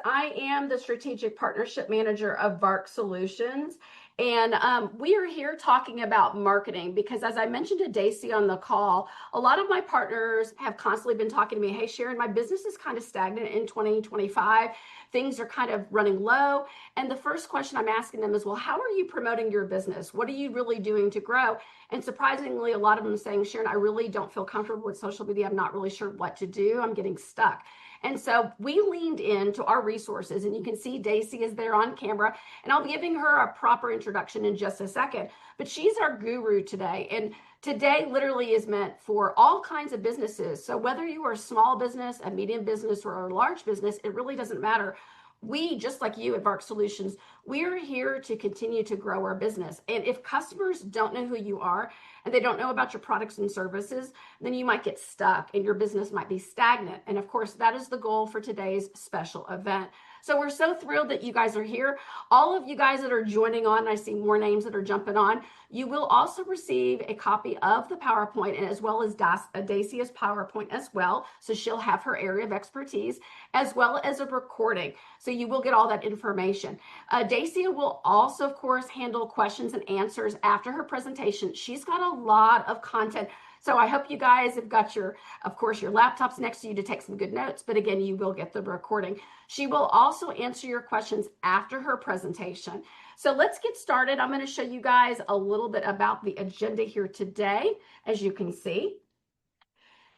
I am the Strategic Partnership Manager of VARC Solutions. And we are here talking about marketing because, as I mentioned to Daisy on the call, a lot of my partners have constantly been talking to me, hey, Sharon, my business is kind of stagnant in 2025. Things are kind of running low. And the first question I'm asking them is, well, how are you promoting your business? What are you really doing to grow? And surprisingly, a lot of them are saying, Sharon, I really don't feel comfortable with social media. I'm not really sure what to do. I'm getting stuck. And so we leaned into our resources, and you can see Daisy is there on camera, and I'll be giving her a proper introduction in just a second, but she's our guru today. And today literally is meant for all kinds of businesses. So whether you are a small business, a medium business, or a large business, it really doesn't matter. We, just like you at VARC Solutions, we are here to continue to grow our business. And if customers don't know who you are and they don't know about your products and services, then you might get stuck and your business might be stagnant. And of course, that is the goal for today's special event. So we're so thrilled that you guys are here. All of you guys that are joining on, I see more names that are jumping on. You will also receive a copy of the PowerPoint, and as well as Dacia's PowerPoint as well. So she'll have her area of expertise, as well as a recording. So you will get all that information. Dacia will also, of course, handle questions and answers after her presentation. She's got a lot of content. So I hope you guys have got of course, your laptops next to you to take some good notes, but again, you will get the recording. She will also answer your questions after her presentation. So let's get started. I'm going to show you guys a little bit about the agenda here today, as you can see.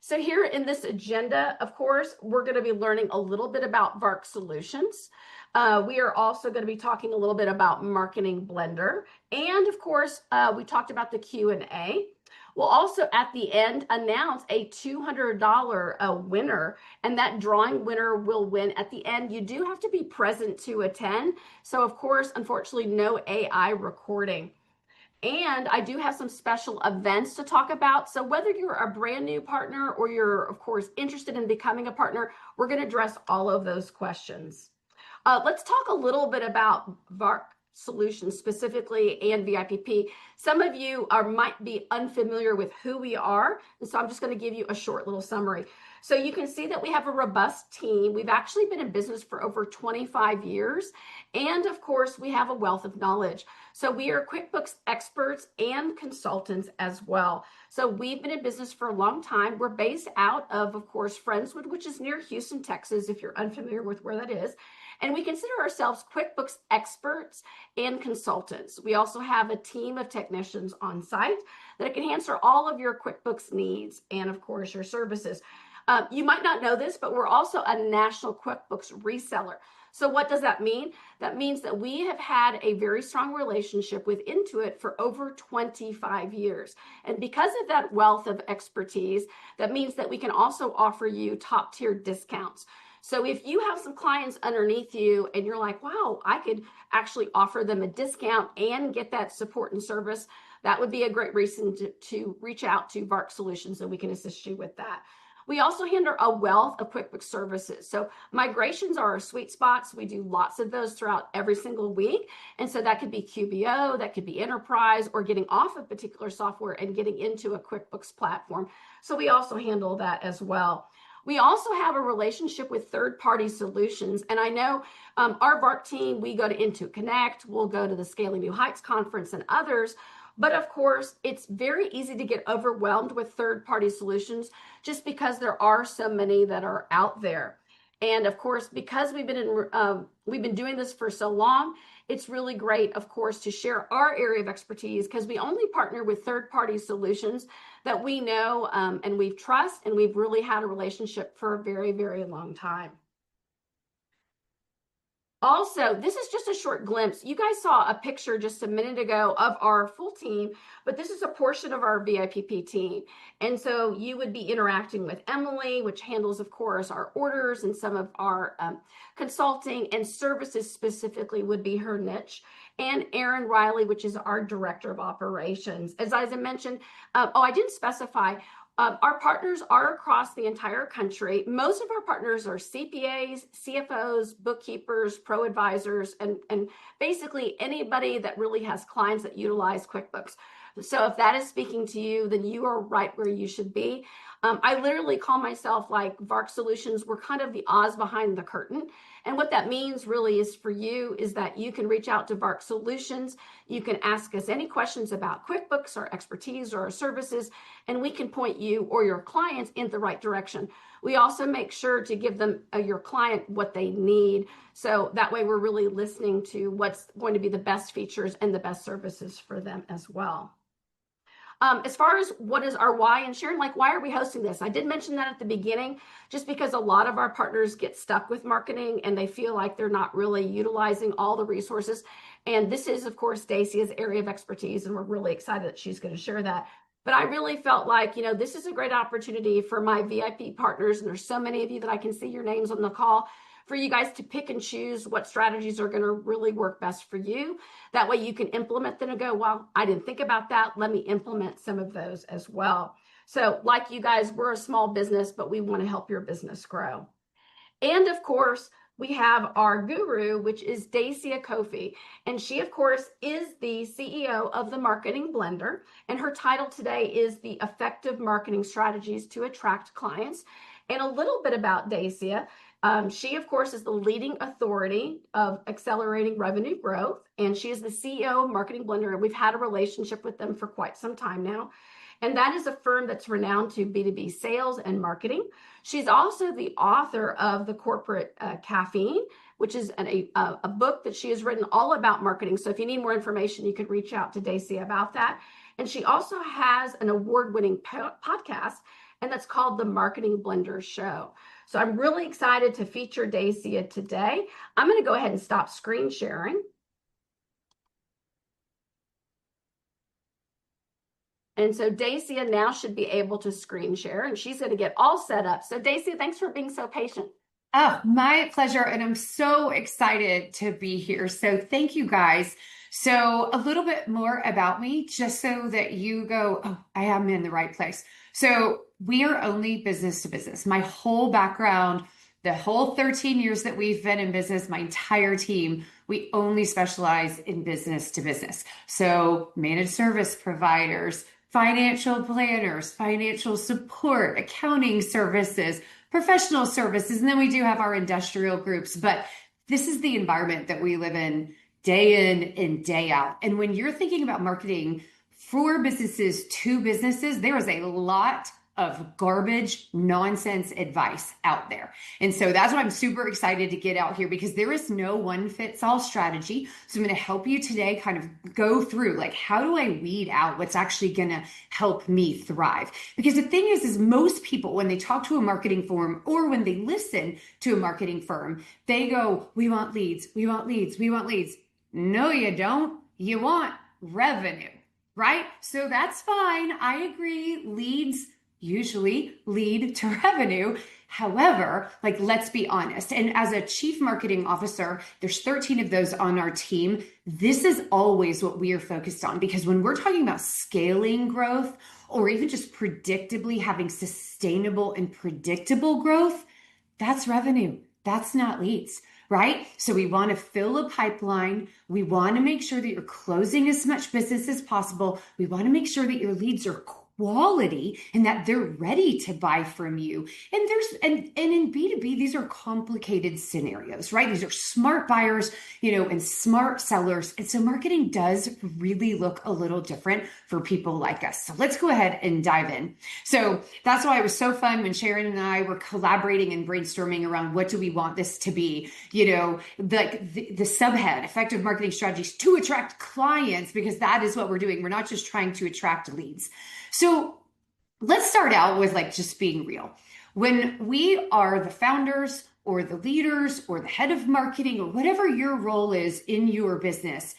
So here in this agenda, of course, we're going to be learning a little bit about VARC Solutions. We are also going to be talking a little bit about Marketing Blender. And of course, we talked about the Q&A. We'll also at the end announce a $200 winner, and that drawing winner will win at the end. You do have to be present to attend. So of course, unfortunately, no AI recording. And I do have some special events to talk about. So whether you're a brand new partner or you're, of course, interested in becoming a partner, we're going to address all of those questions. Let's talk a little bit about VARC Solutions specifically and VIPP. Some of you might be unfamiliar with who we are, and so I'm just going to give you a short little summary. So you can see that we have a robust team. We've actually been in business for over 25 years, and of course, we have a wealth of knowledge. So we are QuickBooks experts and consultants as well. So we've been in business for a long time. We're based out of course, Friendswood, which is near Houston, Texas, if you're unfamiliar with where that is. And we consider ourselves QuickBooks experts and consultants. We also have a team of technicians on site that can answer all of your QuickBooks needs and, of course, your services. You might not know this, but we're also a national QuickBooks reseller. So what does that mean? That means that we have had a very strong relationship with Intuit for over 25 years. And because of that wealth of expertise, that means that we can also offer you top tier discounts. So if you have some clients underneath you and you're like, wow, I could actually offer them a discount and get that support and service, that would be a great reason to reach out to VARC Solutions, and we can assist you with that. We also handle a wealth of QuickBooks services. So migrations are our sweet spots. We do lots of those throughout every single week. And so that could be QBO, that could be enterprise, or getting off a particular software and getting into a QuickBooks platform. So we also handle that as well. We also have a relationship with third-party solutions. And I know our VARC team, we go to Intuit Connect, we'll go to the Scaling New Heights conference and others. But of course, it's very easy to get overwhelmed with third-party solutions just because there are so many that are out there. And of course, because we've been doing this for so long, it's really great, of course, to share our area of expertise because we only partner with third-party solutions that we know and we trust, and we've really had a relationship for a very, very long time. Also, this is just a short glimpse. You guys saw a picture just a minute ago of our full team, but this is a portion of our VIPP team. And so you would be interacting with Emily, which handles, of course, our orders and some of our consulting and services specifically would be her niche. And Erin Riley, which is our director of operations. As I mentioned, I didn't specify, our partners are across the entire country. Most of our partners are CPAs, CFOs, bookkeepers, pro advisors, and basically anybody that really has clients that utilize QuickBooks. So if that is speaking to you, then you are right where you should be. I literally call myself like VARC Solutions. We're kind of the Oz behind the curtain. And what that means really is for you is that you can reach out to VARC Solutions. You can ask us any questions about QuickBooks or expertise or our services, and we can point you or your clients in the right direction. We also make sure to give them your client what they need. So that way we're really listening to what's going to be the best features and the best services for them as well. As far as what is our why, and Sharon, like, why are we hosting this? I did mention that at the beginning, just because a lot of our partners get stuck with marketing and they feel like they're not really utilizing all the resources. And this is, of course, Dacia's area of expertise, and we're really excited that she's going to share that. But I really felt like, this is a great opportunity for my VIP partners, and there's so many of you that I can see your names on the call, for you guys to pick and choose what strategies are going to really work best for you. That way you can implement them and go, well, I didn't think about that. Let me implement some of those as well. So like you guys, we're a small business, but we want to help your business grow. And of course, we have our guru, which is Dacia Kofi. And she, of course, is the CEO of the Marketing Blender. And her title today is the Effective Marketing Strategies to Attract Clients. And a little bit about Dacia. She, of course, is the leading authority of accelerating revenue growth, and she is the CEO of Marketing Blender, and we've had a relationship with them for quite some time now. And that is a firm that's renowned to B2B sales and marketing. She's also the author of The Corporate Caffeine, which is a book that she has written all about marketing. So if you need more information, you could reach out to Dacia about that. And she also has an award-winning podcast, and that's called The Marketing Blender Show. So I'm really excited to feature Dacia today. I'm going to go ahead and stop screen sharing. And so Dacia now should be able to screen share, and she's going to get all set up. So Dacia, thanks for being so patient. Oh, my pleasure. And I'm so excited to be here. So thank you guys. So a little bit more about me, just so that you go, oh, I am in the right place. So we are only business to business. My whole background, the whole 13 years that we've been in business, my entire team, we only specialize in business to business. So managed service providers, financial planners, financial support, accounting services, professional services, and then we do have our industrial groups. But this is the environment that we live in and day out. And when you're thinking about marketing for businesses to businesses, there is a lot of garbage, nonsense advice out there. And so that's why I'm super excited to get out here, because there is no one fits all strategy. So I'm going to help you today kind of go through, like, how do I weed out what's actually going to help me thrive? Because the thing is most people, when they talk to a marketing firm or when they listen to a marketing firm, they go, we want leads, we want leads, we want leads. No, you don't. You want revenue, right? So that's fine. I agree. Leads usually lead to revenue. However, like, let's be honest. And as a chief marketing officer, there's 13 of those on our team. This is always what we are focused on, because when we're talking about scaling growth, or even just predictably having sustainable and predictable growth, that's revenue. That's not leads, right? So we want to fill a pipeline. We want to make sure that you're closing as much business as possible. We want to make sure that your leads are quality and that they're ready to buy from you. And in B2B, these are complicated scenarios, right? These are smart buyers, and smart sellers. And so marketing does really look a little different for people like us. So let's go ahead and dive in. So that's why it was so fun when Sharon and I were collaborating and brainstorming around what do we want this to be, like the subhead, effective marketing strategies to attract clients, because that is what we're doing. We're not just trying to attract leads. So let's start out with, like, just being real. When we are the founders or the leaders or the head of marketing or whatever your role is in your business,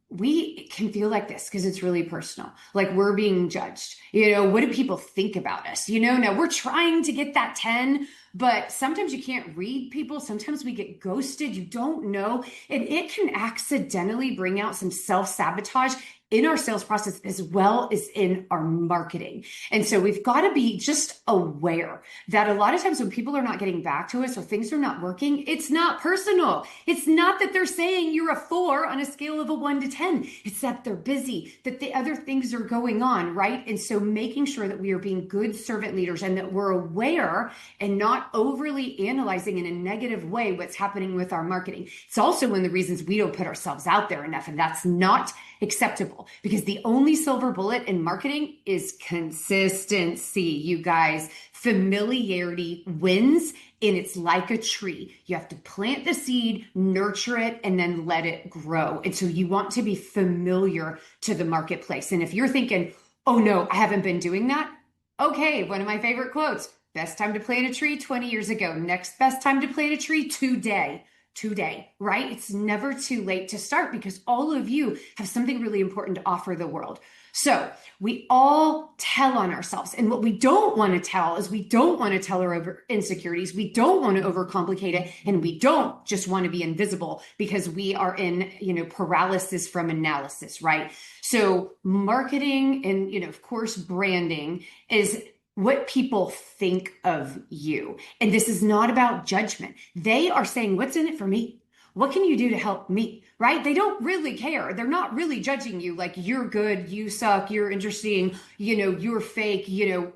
we can feel like this because it's really personal. Like, we're being judged. What do people think about us? Now we're trying to get that 10, but sometimes you can't read people. Sometimes we get ghosted. You don't know. And it can accidentally bring out some self-sabotage in our sales process as well as in our marketing. And so we've got to be just aware that a lot of times when people are not getting back to us or things are not working, it's not personal. It's not that they're saying you're a 4 on a scale of a 1 to 10. It's that they're busy, that the other things are going on, right? And so making sure that we are being good servant leaders and that we're aware and not overly analyzing in a negative way what's happening with our marketing. It's also one of the reasons we don't put ourselves out there enough, and that's not acceptable, because the only silver bullet in marketing is consistency, you guys. Familiarity wins, and it's like a tree. You have to plant the seed, nurture it, and then let it grow. And so you want to be familiar to the marketplace. And if you're thinking, oh no, I haven't been doing that. Okay, one of my favorite quotes: best time to plant a tree 20 years ago. Next best time to plant a tree today, right? It's never too late to start, because all of you have something really important to offer the world. So we all tell on ourselves. And what we don't want to tell is, we don't want to tell our insecurities. We don't want to overcomplicate it. And we don't just want to be invisible because we are in, paralysis from analysis, right? So marketing and, of course, branding is what people think of you. And this is not about judgment. They are saying, what's in it for me? What can you do to help me? Right? They don't really care. They're not really judging you like you're good, you suck, you're interesting, you're fake,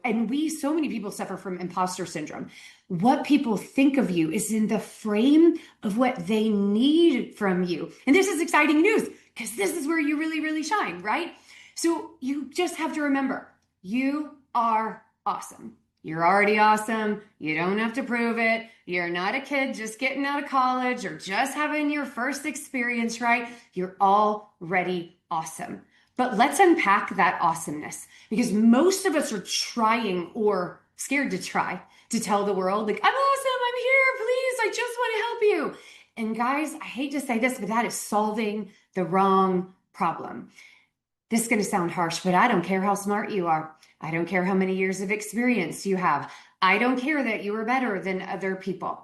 and so many people suffer from imposter syndrome. What people think of you is in the frame of what they need from you. And this is exciting news, because this is where you really, really shine, right? So you just have to remember, you are awesome. You're already awesome. You don't have to prove it. You're not a kid just getting out of college or just having your first experience, right? You're already awesome. But let's unpack that awesomeness, because most of us are trying or scared to try to tell the world, like, I'm awesome, I'm here, please, I just want to help you. And guys, I hate to say this, but that is solving the wrong problem. This is going to sound harsh, but I don't care how smart you are. I don't care how many years of experience you have. I don't care that you are better than other people,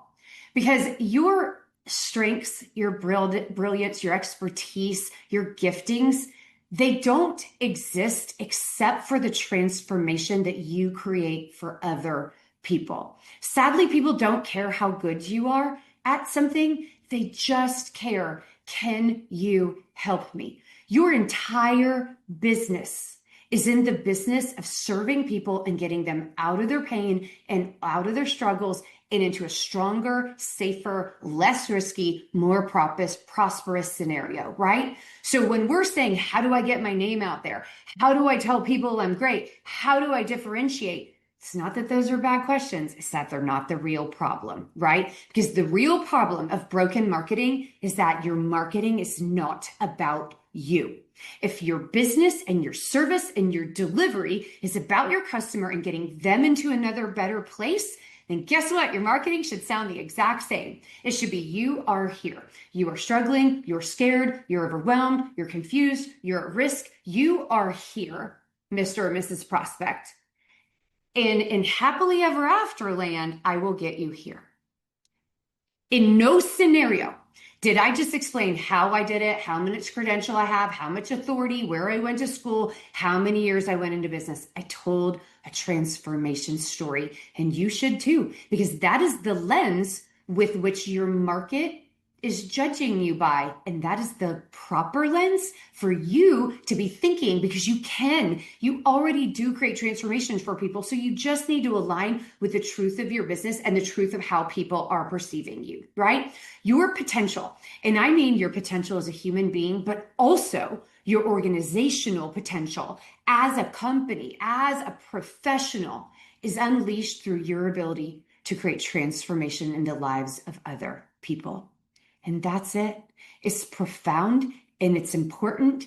because your strengths, your brilliance, your expertise, your giftings, they don't exist except for the transformation that you create for other people. Sadly, people don't care how good you are at something. They just care, can you help me? Your entire business is in the business of serving people and getting them out of their pain and out of their struggles and into a stronger, safer, less risky, more prosperous scenario, right? So when we're saying, how do I get my name out there? How do I tell people I'm great? How do I differentiate? It's not that those are bad questions. It's that they're not the real problem, right? Because the real problem of broken marketing is that your marketing is not about you. If your business and your service and your delivery is about your customer and getting them into another better place, then guess what? Your marketing should sound the exact same. It should be, you are here. You are struggling. You're scared. You're overwhelmed. You're confused. You're at risk. You are here, Mr. or Mrs. Prospect. And in happily ever after land, I will get you here. In no scenario did I just explain how I did it, how much credential I have, how much authority, where I went to school, how many years I went into business. I told a transformation story, and you should too, because that is the lens with which your market is judging you by. And that is the proper lens for you to be thinking, because you already do create transformations for people. So you just need to align with the truth of your business and the truth of how people are perceiving you, right? Your potential, and I mean your potential as a human being, but also your organizational potential as a company, as a professional, is unleashed through your ability to create transformation in the lives of other people. And that's it. It's profound and it's important.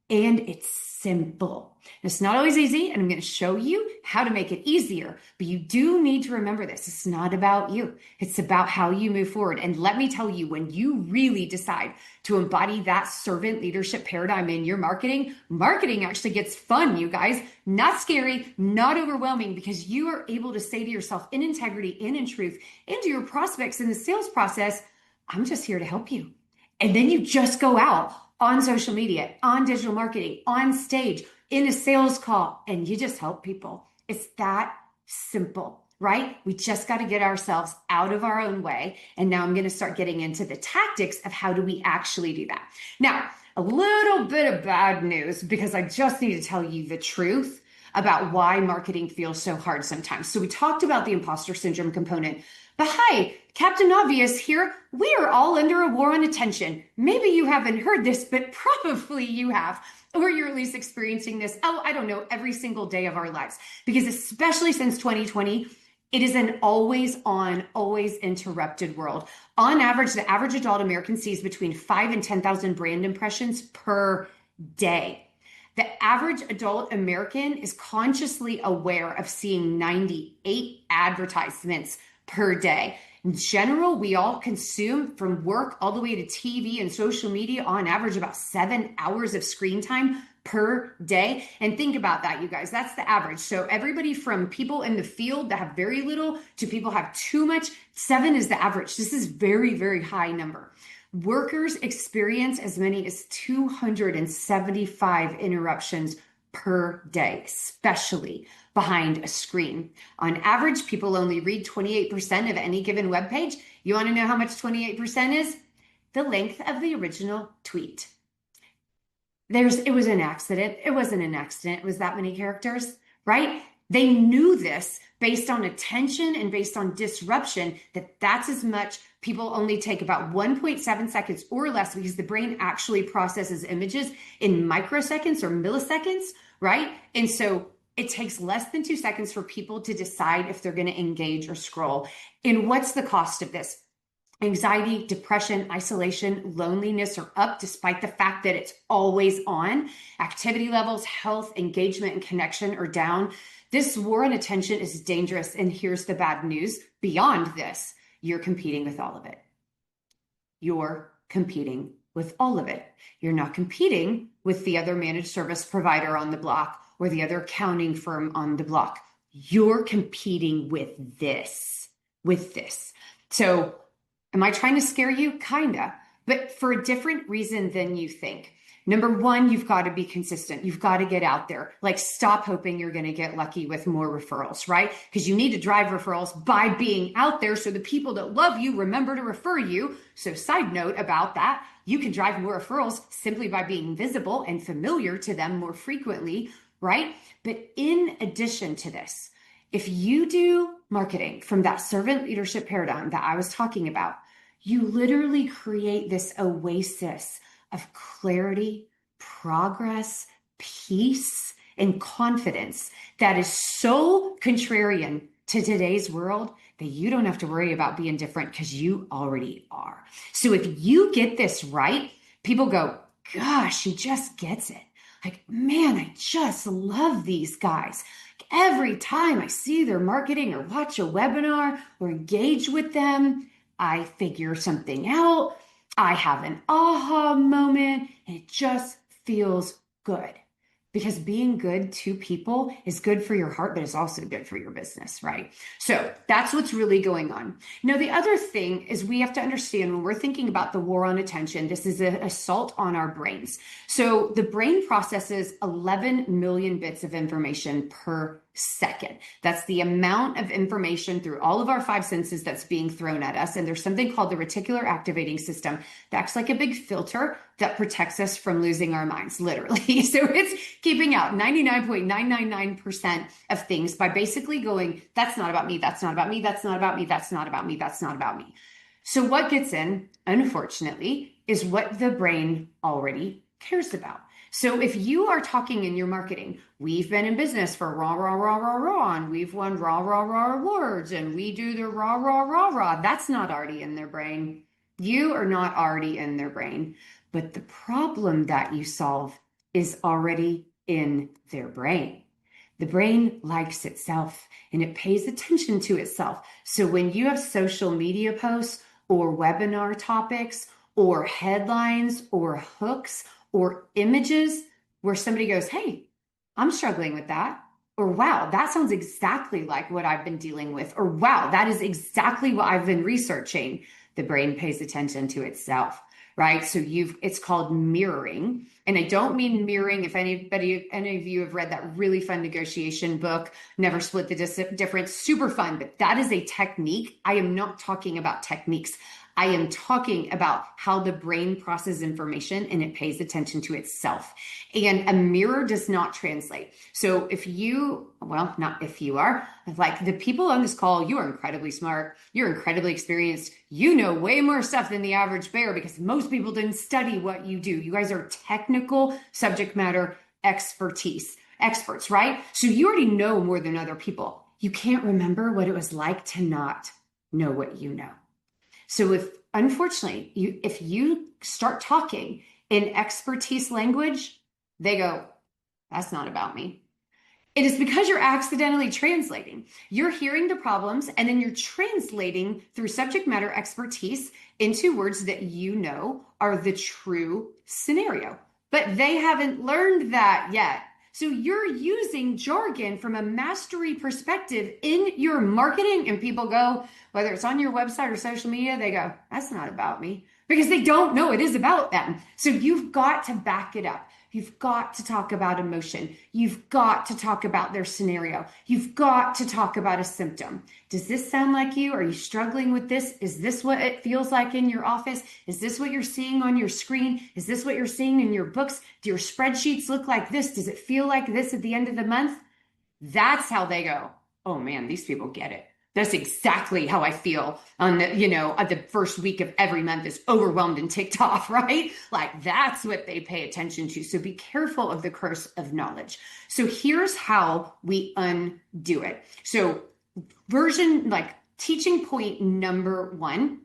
and it's simple. It's not always easy, and I'm going to show you how to make it easier. But you do need to remember this. It's not about you. It's about how you move forward. And let me tell you, when you really decide to embody that servant leadership paradigm in your marketing, marketing actually gets fun, you guys. Not scary, not overwhelming, because you are able to say to yourself in integrity and in truth, and to your prospects in the sales process, I'm just here to help you. And then you just go out on social media, on digital marketing, on stage, in a sales call, and you just help people. It's that simple, right? We just got to get ourselves out of our own way. And now I'm going to start getting into the tactics of how do we actually do that. Now, a little bit of bad news, because I just need to tell you the truth about why marketing feels so hard sometimes. So we talked about the imposter syndrome component. But hi, Captain Obvious here. We are all under a war on attention. Maybe you haven't heard this, but probably you have, or you're at least experiencing this, I don't know, every single day of our lives. Because especially since 2020, it is an always on, always interrupted world. On average, the average adult American sees between 5 and 10,000 brand impressions per day. The average adult American is consciously aware of seeing 98 advertisements per day. In general, we all consume, from work all the way to TV and social media, on average about 7 hours of screen time per day. And think about that, you guys. That's the average. So everybody from people in the field that have very little to people have too much, 7 is the average. This is very, very high number. Workers experience as many as 275 interruptions per day, especially behind a screen. On average, people only read 28% of any given web page. You want to know how much 28% is? The length of the original tweet. It was an accident. It wasn't an accident. It was that many characters, right? They knew this based on attention and based on disruption, that's as much. People only take about 1.7 seconds or less, because the brain actually processes images in microseconds or milliseconds, right? And so it takes less than 2 seconds for people to decide if they're going to engage or scroll. And what's the cost of this? Anxiety, depression, isolation, loneliness are up despite the fact that it's always on. Activity levels, health, engagement, and connection are down. This war on attention is dangerous. And here's the bad news. Beyond this, you're competing with all of it. You're competing with all of it. You're not competing with the other managed service provider on the block or the other accounting firm on the block. You're competing with this. So am I trying to scare you? Kinda, but for a different reason than you think. Number one, you've got to be consistent. You've got to get out there. Like, stop hoping you're going to get lucky with more referrals, right? Because you need to drive referrals by being out there, so the people that love you remember to refer you. So side note about that, you can drive more referrals simply by being visible and familiar to them more frequently, right? But in addition to this, if you do marketing from that servant leadership paradigm that I was talking about, you literally create this oasis of clarity, progress, peace, and confidence that is so contrarian to today's world that you don't have to worry about being different, because you already are. So if you get this right, people go, gosh, she just gets it. Like, man, I just love these guys. Every time I see their marketing or watch a webinar or engage with them, I figure something out. I have an aha moment, and it just feels good. Because being good to people is good for your heart, but it's also good for your business, right? So that's what's really going on. Now, the other thing is we have to understand, when we're thinking about the war on attention, this is an assault on our brains. So the brain processes 11 million bits of information per second. That's the amount of information through all of our 5 senses that's being thrown at us. And there's something called the reticular activating system that acts like a big filter that protects us from losing our minds, literally. So it's keeping out 99.999% of things by basically going, that's not about me, that's not about me, that's not about me, that's not about me, that's not about me. So what gets in, unfortunately, is what the brain already cares about. So if you are talking in your marketing, we've been in business for rah, and we've won rah awards, and we do the rah, that's not already in their brain. You are not already in their brain. But the problem that you solve is already in their brain. The brain likes itself and it pays attention to itself. So when you have social media posts or webinar topics or headlines or hooks or images where somebody goes, hey, I'm struggling with that. Or wow, that sounds exactly like what I've been dealing with. Or wow, that is exactly what I've been researching. The brain pays attention to itself, right? So it's called mirroring. And I don't mean mirroring. If any of you have read that really fun negotiation book, Never Split the Difference, super fun, but that is a technique. I am not talking about techniques. I am talking about how the brain processes information and it pays attention to itself. And a mirror does not translate. So not if you are, like the people on this call, you are incredibly smart. You're incredibly experienced. You know way more stuff than the average bear because most people didn't study what you do. You guys are technical subject matter experts, right? So you already know more than other people. You can't remember what it was like to not know what you know. So if you start talking in expertise language, they go, that's not about me. It is because you're accidentally translating. You're hearing the problems and then you're translating through subject matter expertise into words that you know are the true scenario. But they haven't learned that yet. So you're using jargon from a mastery perspective in your marketing, and people go, whether it's on your website or social media, they go, that's not about me, because they don't know it is about them. So you've got to back it up. You've got to talk about emotion. You've got to talk about their scenario. You've got to talk about a symptom. Does this sound like you? Are you struggling with this? Is this what it feels like in your office? Is this what you're seeing on your screen? Is this what you're seeing in your books? Do your spreadsheets look like this? Does it feel like this at the end of the month? That's how they go, oh man, these people get it. That's exactly how I feel on the first week of every month is overwhelmed and ticked off, right? Like that's what they pay attention to. So be careful of the curse of knowledge. So here's how we undo it. So teaching point number 1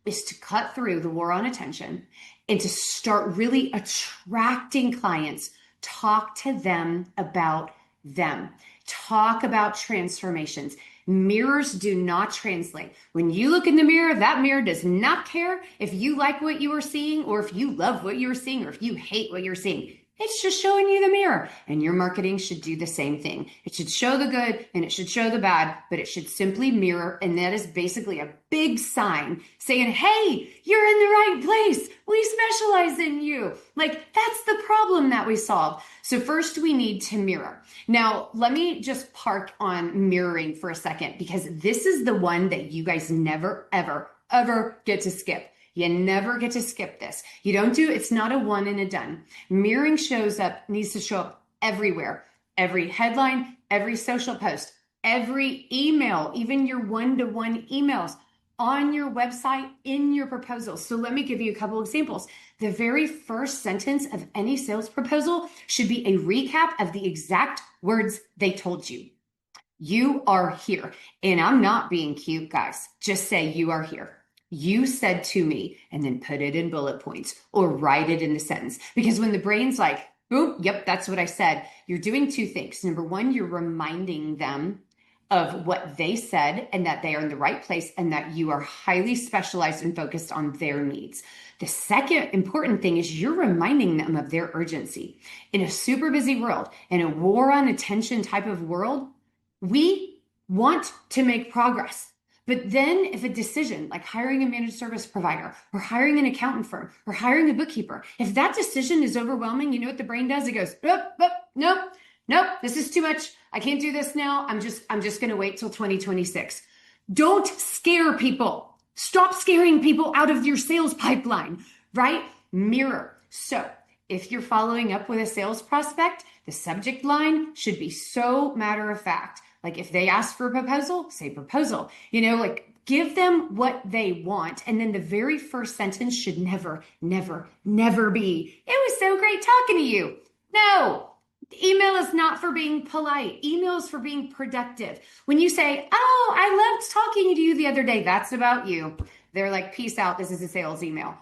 is to cut through the war on attention and to start really attracting clients. Talk to them about them. Talk about transformations. Mirrors do not translate. When you look in the mirror, that mirror does not care if you like what you are seeing or if you love what you're seeing or if you hate what you're seeing. It's just showing you the mirror, and your marketing should do the same thing. It should show the good and it should show the bad, but it should simply mirror. And that is basically a big sign saying, hey, you're in the right place. We specialize in you. Like that's the problem that we solve. So first we need to mirror. Now, let me just park on mirroring for a second, because this is the one that you guys never, ever, ever get to skip. You never get to skip this. It's not a one and a done. Mirroring needs to show up everywhere. Every headline, every social post, every email, even your one-to-one emails, on your website, in your proposals. So let me give you a couple examples. The very first sentence of any sales proposal should be a recap of the exact words they told you. You are here. And I'm not being cute, guys. Just say you are here. You said to me, and then put it in bullet points or write it in the sentence. Because when the brain's like, boom, yep, that's what I said, you're doing 2 things. Number 1, you're reminding them of what they said and that they are in the right place and that you are highly specialized and focused on their needs. The second important thing is you're reminding them of their urgency. In a super busy world, in a war on attention type of world, we want to make progress. But then if a decision like hiring a managed service provider or hiring an accountant firm or hiring a bookkeeper, if that decision is overwhelming, you know what the brain does? It goes, nope, this is too much. I can't do this now. I'm just going to wait till 2026. Don't scare people. Stop scaring people out of your sales pipeline, right? Mirror. So if you're following up with a sales prospect, the subject line should be so matter of fact. Like if they ask for a proposal, say proposal, give them what they want. And then the very first sentence should never, never, never be, it was so great talking to you. No, email is not for being polite. Email is for being productive. When you say, oh, I loved talking to you the other day, that's about you. They're like, peace out. This is a sales email.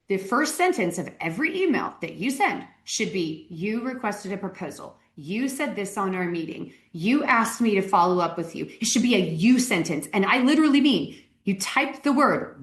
The first sentence of every email that you send should be, you requested a proposal. You said this on our meeting. You asked me to follow up with you. It should be a you sentence. And I literally mean, you type the word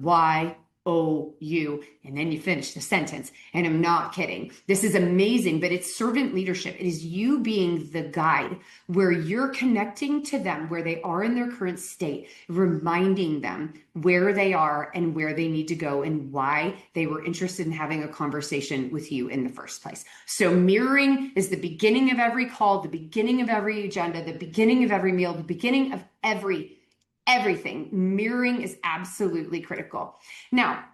YOU, and then you finish the sentence. And I'm not kidding. This is amazing, but it's servant leadership. It is you being the guide where you're connecting to them where they are in their current state, reminding them where they are and where they need to go and why they were interested in having a conversation with you in the first place. So mirroring is the beginning of every call, the beginning of every agenda, the beginning of every meal, the beginning of everything. Mirroring is absolutely critical. Now,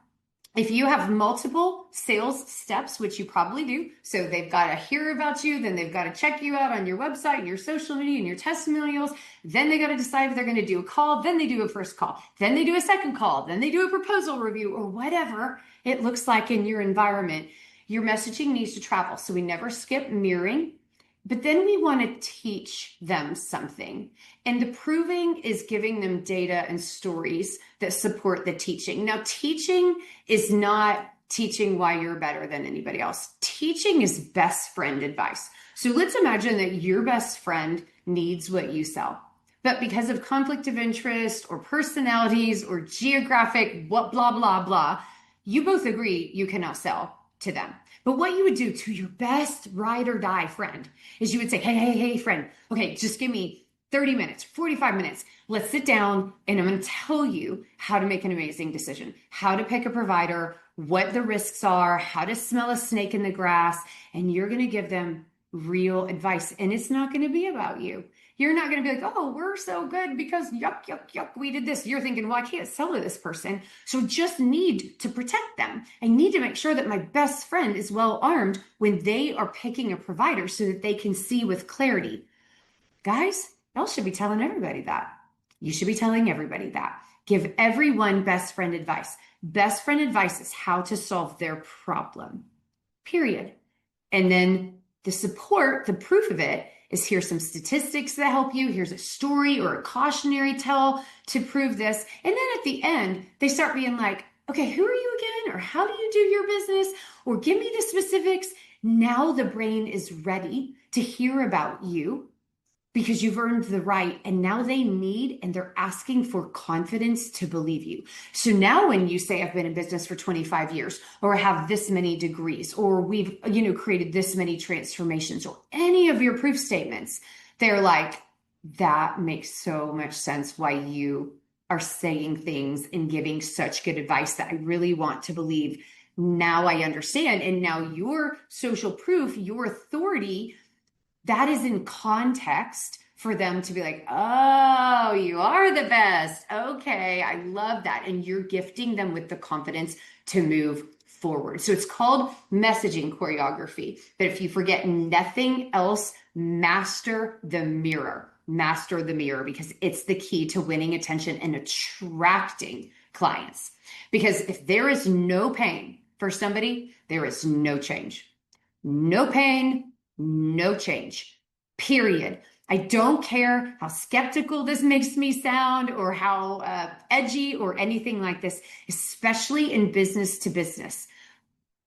if you have multiple sales steps, which you probably do, so they've got to hear about you, then they've got to check you out on your website and your social media and your testimonials, then they got to decide if they're going to do a call, then they do a first call, then they do a second call, then they do a proposal review, or whatever it looks like in your environment. Your messaging needs to travel. So we never skip mirroring. But then we want to teach them something. And the proving is giving them data and stories that support the teaching. Now, teaching is not teaching why you're better than anybody else. Teaching is best friend advice. So let's imagine that your best friend needs what you sell. But because of conflict of interest or personalities or geographic, what blah, blah, blah, you both agree you cannot sell to them. But what you would do to your best ride or die friend is you would say, hey, friend, okay, just give me 30 minutes, 45 minutes. Let's sit down and I'm going to tell you how to make an amazing decision, how to pick a provider, what the risks are, how to smell a snake in the grass. And you're going to give them real advice. And it's not going to be about you. You're not going to be like, oh, we're so good because yuck, we did this. You're thinking, well, I can't sell to this person. So just need to protect them. I need to make sure that my best friend is well armed when they are picking a provider so that they can see with clarity. Guys, y'all should be telling everybody that. You should be telling everybody that. Give everyone best friend advice. Best friend advice is how to solve their problem, period. And then the support, the proof of it, is here's some statistics that help you. Here's a story or a cautionary tale to prove this. And then at the end, they start being like, okay, who are you again? Or how do you do your business? Or give me the specifics. Now the brain is ready to hear about you because you've earned the right. And now they need and they're asking for confidence to believe you. So now when you say I've been in business for 25 years, or I have this many degrees, or we've, created this many transformations, or any of your proof statements, they're like, that makes so much sense why you are saying things and giving such good advice that I really want to believe. Now I understand. And now your social proof, your authority, that is in context for them to be like, oh, you are the best. Okay, I love that. And you're gifting them with the confidence to move forward. So it's called messaging choreography. But if you forget nothing else, master the mirror. Master the mirror, because it's the key to winning attention and attracting clients. Because if there is no pain for somebody, there is no change. No pain, no change, period. I don't care how skeptical this makes me sound or how edgy or anything like this, especially in business to business.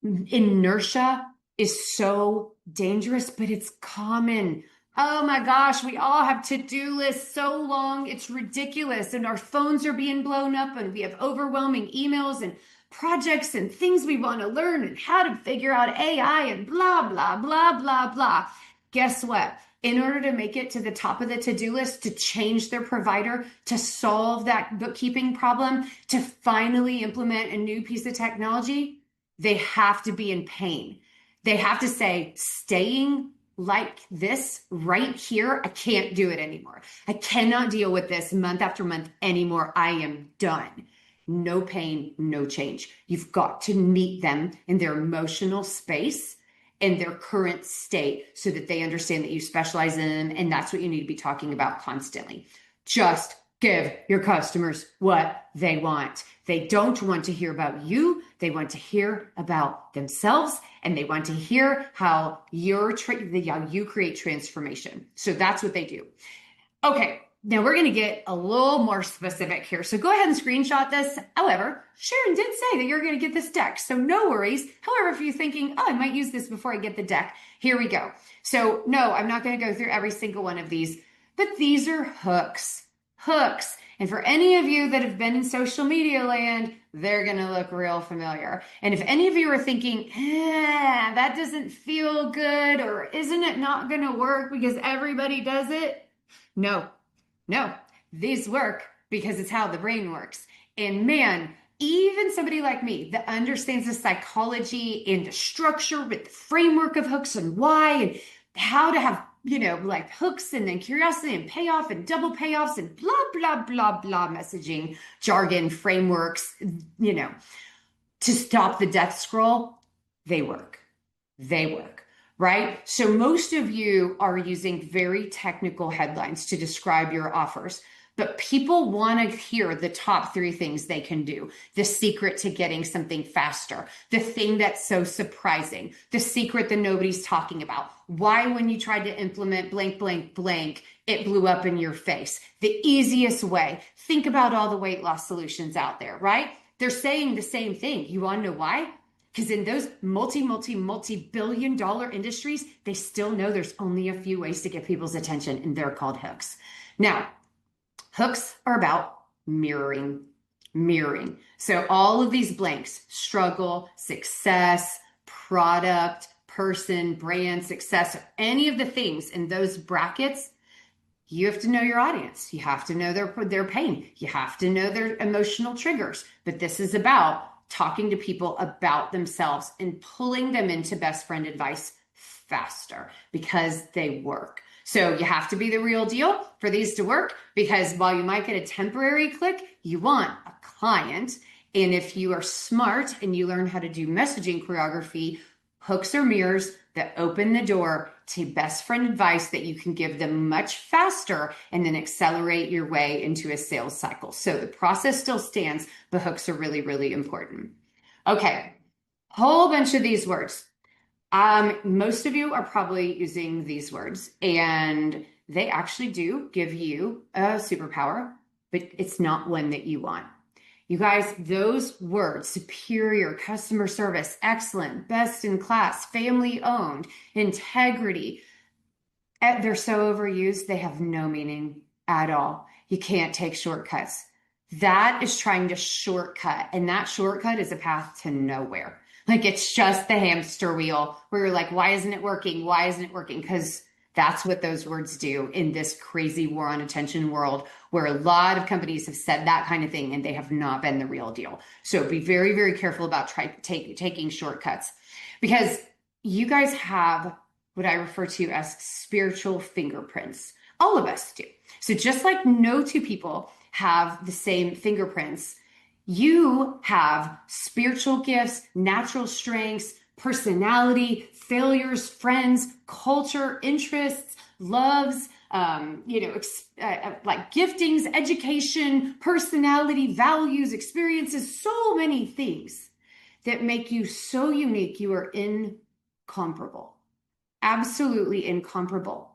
Inertia is so dangerous, but it's common. Oh my gosh, we all have to-do lists so long, it's ridiculous. And our phones are being blown up and we have overwhelming emails and projects and things we want to learn and how to figure out AI and blah, blah, blah, blah, blah. Guess what? In order to make it to the top of the to-do list, to change their provider, to solve that bookkeeping problem, to finally implement a new piece of technology, they have to be in pain. They have to say, staying like this right here, I can't do it anymore. I cannot deal with this month after month anymore. I am done. No pain, no change. You've got to meet them in their emotional space and their current state so that they understand that you specialize in them. And that's what you need to be talking about constantly. Just give your customers what they want. They don't want to hear about you. They want to hear about themselves, and they want to hear how you create transformation. So that's what they do. Okay. now we're going to get a little more specific here. So go ahead and screenshot this. However, Sharon did say that you're going to get this deck. So no worries. However, if you're thinking, oh, I might use this before I get the deck, here we go. So no, I'm not going to go through every single one of these, but these are hooks. Hooks. And for any of you that have been in social media land, they're going to look real familiar. And if any of you are thinking, that doesn't feel good, or isn't it not going to work because everybody does it? No, these work because it's how the brain works. And man, even somebody like me that understands the psychology and the structure with the framework of hooks and why, and how to have, like hooks and then curiosity and payoff and double payoffs and blah, blah, blah, blah messaging, jargon, frameworks, to stop the death scroll, they work. Right? So most of you are using very technical headlines to describe your offers, but people want to hear the top 3 things they can do, the secret to getting something faster, the thing that's so surprising, the secret that nobody's talking about, why when you tried to implement blank, blank, blank, it blew up in your face, the easiest way. Think about all the weight loss solutions out there, right? They're saying the same thing. You want to know why? Because in those multi-billion dollar industries, they still know there's only a few ways to get people's attention, and they're called hooks. Now, hooks are about mirroring. So all of these blanks, struggle, success, product, person, brand, success, any of the things in those brackets, you have to know your audience. You have to know their pain. You have to know their emotional triggers. But this is about talking to people about themselves and pulling them into best friend advice faster because they work. So you have to be the real deal for these to work, because while you might get a temporary click, you want a client. And if you are smart and you learn how to do messaging choreography, hooks or mirrors that open the door to best friend advice that you can give them much faster and then accelerate your way into a sales cycle. So the process still stands, but hooks are really, really important. Okay, whole bunch of these words. Most of you are probably using these words, and they actually do give you a superpower, but it's not one that you want. You guys, those words, superior, customer service, excellent, best in class, family owned, integrity, they're so overused, they have no meaning at all. You can't take shortcuts. That is trying to shortcut, and that shortcut is a path to nowhere. Like, it's just the hamster wheel where you're like, why isn't it working? Why isn't it working? Because that's what those words do in this crazy war on attention world, where a lot of companies have said that kind of thing and they have not been the real deal. So be very, very careful about taking shortcuts, because you guys have what I refer to as spiritual fingerprints. All of us do. So just like no 2 people have the same fingerprints, you have spiritual gifts, natural strengths, personality, failures, friends, culture, interests, loves, like giftings, education, personality, values, experiences, so many things that make you so unique. You are incomparable, absolutely incomparable.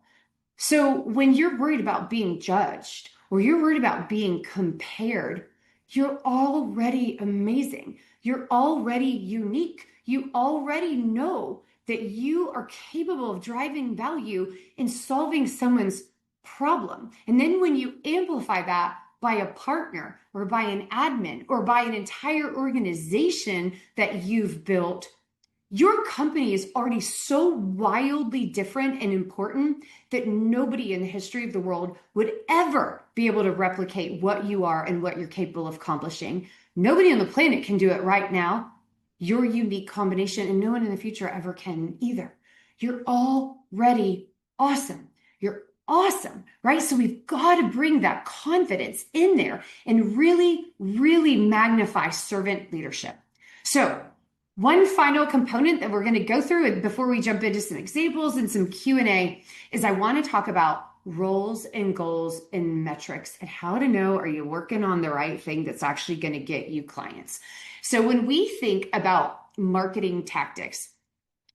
So when you're worried about being judged, or you're worried about being compared, you're already amazing. You're already unique. You already know that you are capable of driving value in solving someone's problem. And then when you amplify that by a partner or by an admin or by an entire organization that you've built, your company is already so wildly different and important that nobody in the history of the world would ever be able to replicate what you are and what you're capable of accomplishing. Nobody on the planet can do it right now. Your unique combination, and no one in the future ever can either. You're already awesome. You're awesome, right? So we've got to bring that confidence in there and really, really magnify servant leadership. So one final component that we're going to go through, and before we jump into some examples and some Q&A, is I want to talk about roles and goals and metrics and how to know, are you working on the right thing that's actually going to get you clients? So when we think about marketing tactics,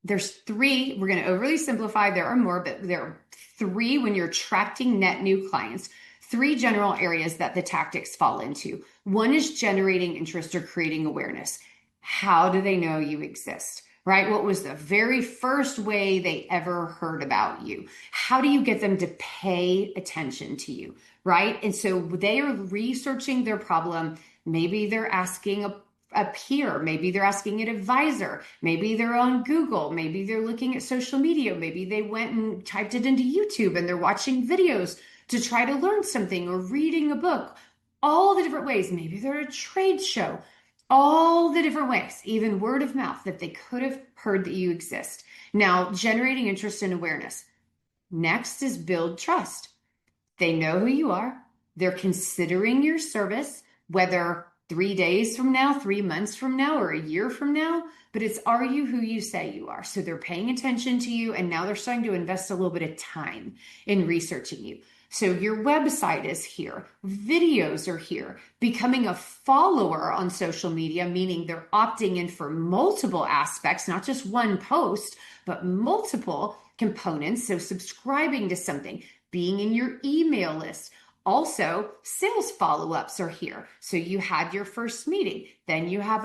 there's 3, we're going to overly simplify, there are more, but there are 3 when you're attracting net new clients, three general areas that the tactics fall into. One is generating interest or creating awareness. How do they know you exist? Right? What was the very first way they ever heard about you? How do you get them to pay attention to you? Right? And so they are researching their problem. Maybe they're asking a peer, maybe they're asking an advisor, maybe they're on Google, maybe they're looking at social media, maybe they went and typed it into YouTube and they're watching videos to try to learn something or reading a book. All the different ways. Maybe they're at a trade show. All the different ways, even word of mouth, that they could have heard that you exist. Now, generating interest and awareness. Next is build trust. They know who you are. They're considering your service, whether 3 days from now, 3 months from now, or a year from now, but it's, are you who you say you are? So they're paying attention to you, and now they're starting to invest a little bit of time in researching you. So your website is here, videos are here, becoming a follower on social media, meaning they're opting in for multiple aspects, not just one post, but multiple components. So subscribing to something, being in your email list. Also, sales follow-ups are here. So you had your first meeting, then you have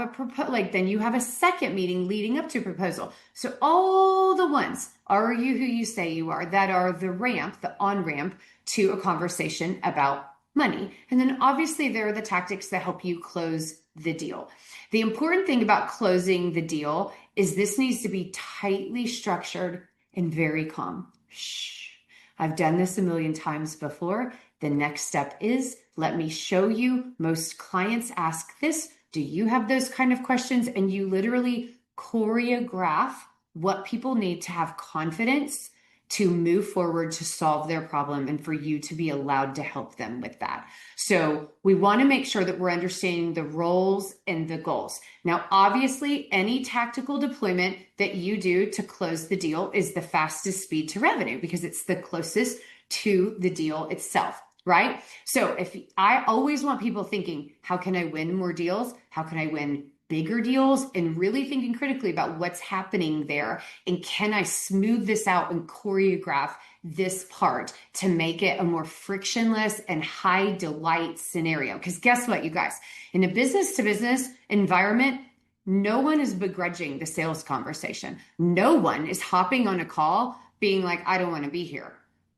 then you have a second meeting leading up to a proposal. So all the ones, are you who you say you are, that are the ramp, the on-ramp to a conversation about money. And then obviously there are the tactics that help you close the deal. The important thing about closing the deal is this needs to be tightly structured and very calm. Shh. I've done this a million times before. The next step is, let me show you. Most clients ask this. Do you have those kind of questions? And you literally choreograph what people need to have confidence to move forward to solve their problem and for you to be allowed to help them with that. So we want to make sure that we're understanding the roles and the goals. Now, obviously, any tactical deployment that you do to close the deal is the fastest speed to revenue because it's the closest to the deal itself, right? So if I always want people thinking, how can I win more deals? How can I win bigger deals? And really thinking critically about what's happening there. And can I smooth this out and choreograph this part to make it a more frictionless and high delight scenario? Because guess what, you guys, in a business to business environment, no one is begrudging the sales conversation. No one is hopping on a call being like, I don't want to be here.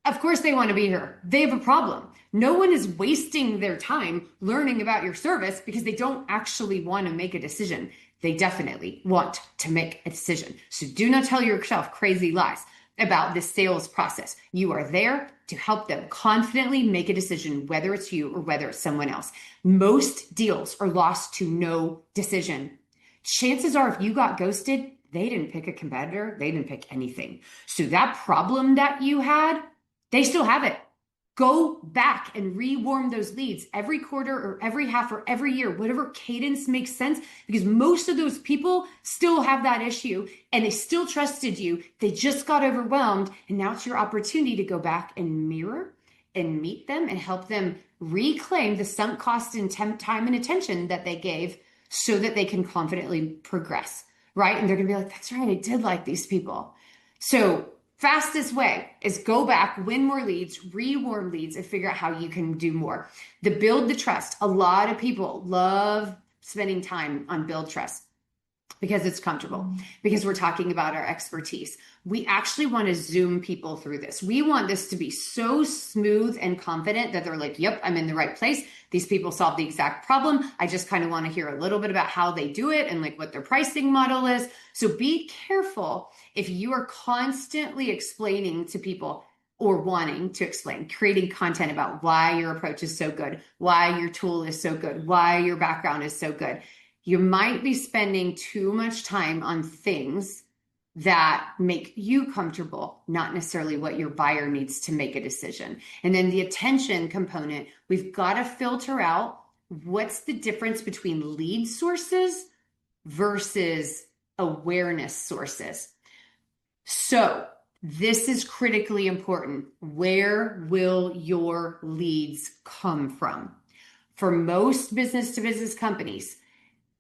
Of course they want to be here. They have a problem. No one is wasting their time learning about your service because they don't actually want to make a decision. They definitely want to make a decision. So do not tell yourself crazy lies about the sales process. You are there to help them confidently make a decision, whether it's you or whether it's someone else. Most deals are lost to no decision. Chances are if you got ghosted, they didn't pick a competitor. They didn't pick anything. So that problem that you had, they still have it. Go back and rewarm those leads every quarter or every half or every year, whatever cadence makes sense, because most of those people still have that issue and they still trusted you. They just got overwhelmed. And now it's your opportunity to go back and mirror and meet them and help them reclaim the sunk cost and time and attention that they gave so that they can confidently progress, right? And they're going to be like, that's right, I did like these people. So fastest way is go back, win more leads, rewarm leads, and figure out how you can do more. The build the trust. A lot of people love spending time on build trust because it's comfortable, because we're talking about our expertise. We actually want to zoom people through this. We want this to be so smooth and confident that they're like, yep, I'm in the right place. These people solve the exact problem. I just kind of want to hear a little bit about how they do it and like what their pricing model is. So be careful if you are constantly explaining to people or wanting to explain, creating content about why your approach is so good, why your tool is so good, why your background is so good. You might be spending too much time on things that make you comfortable, not necessarily what your buyer needs to make a decision. And then the attention component, we've got to filter out what's the difference between lead sources versus awareness sources. So this is critically important. Where will your leads come from? For most business to business companies,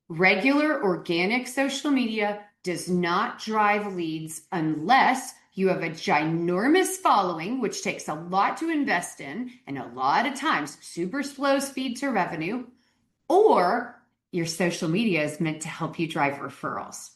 regular organic social media does not drive leads unless you have a ginormous following, which takes a lot to invest in, and a lot of times super slow speed to revenue, or your social media is meant to help you drive referrals,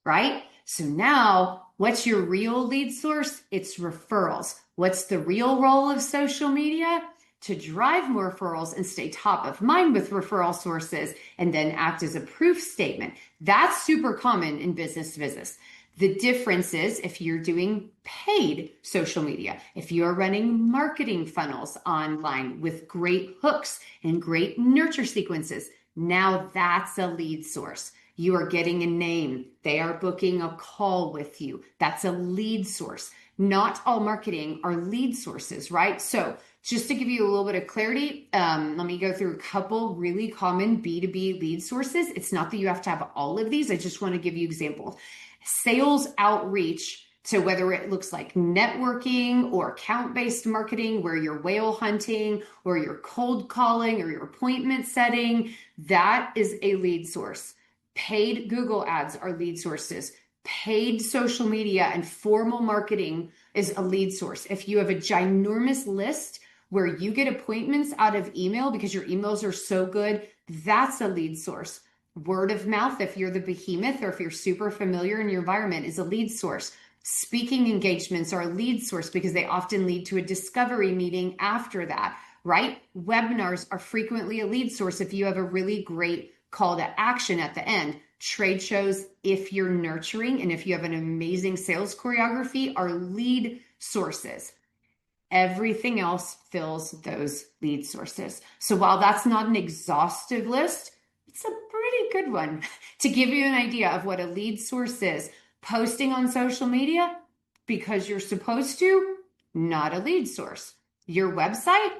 right? So now, what's your real lead source? It's referrals. What's the real role of social media? To drive more referrals and stay top of mind with referral sources and then act as a proof statement. That's super common in business to business. The difference is if you're doing paid social media, if you're running marketing funnels online with great hooks and great nurture sequences, now that's a lead source. You are getting a name. They are booking a call with you. That's a lead source. Not all marketing are lead sources, right? So just to give you a little bit of clarity, let me go through a couple really common B2B lead sources. It's not that you have to have all of these. I just want to give you examples. Sales outreach, so whether it looks like networking or account-based marketing, where you're whale hunting or you're cold calling or you're appointment setting, that is a lead source. Paid Google ads are lead sources. Paid social media and formal marketing is a lead source. If you have a ginormous list where you get appointments out of email because your emails are so good, that's a lead source. Word of mouth, if you're the behemoth or if you're super familiar in your environment, is a lead source. Speaking engagements are a lead source because they often lead to a discovery meeting after that, right? Webinars are frequently a lead source if you have a really great call to action at the end. Trade shows, if you're nurturing and if you have an amazing sales choreography, are lead sources. Everything else fills those lead sources. So while that's not an exhaustive list, it's a pretty good one to give you an idea of what a lead source is. Posting on social media because you're supposed to, not a lead source. Your website,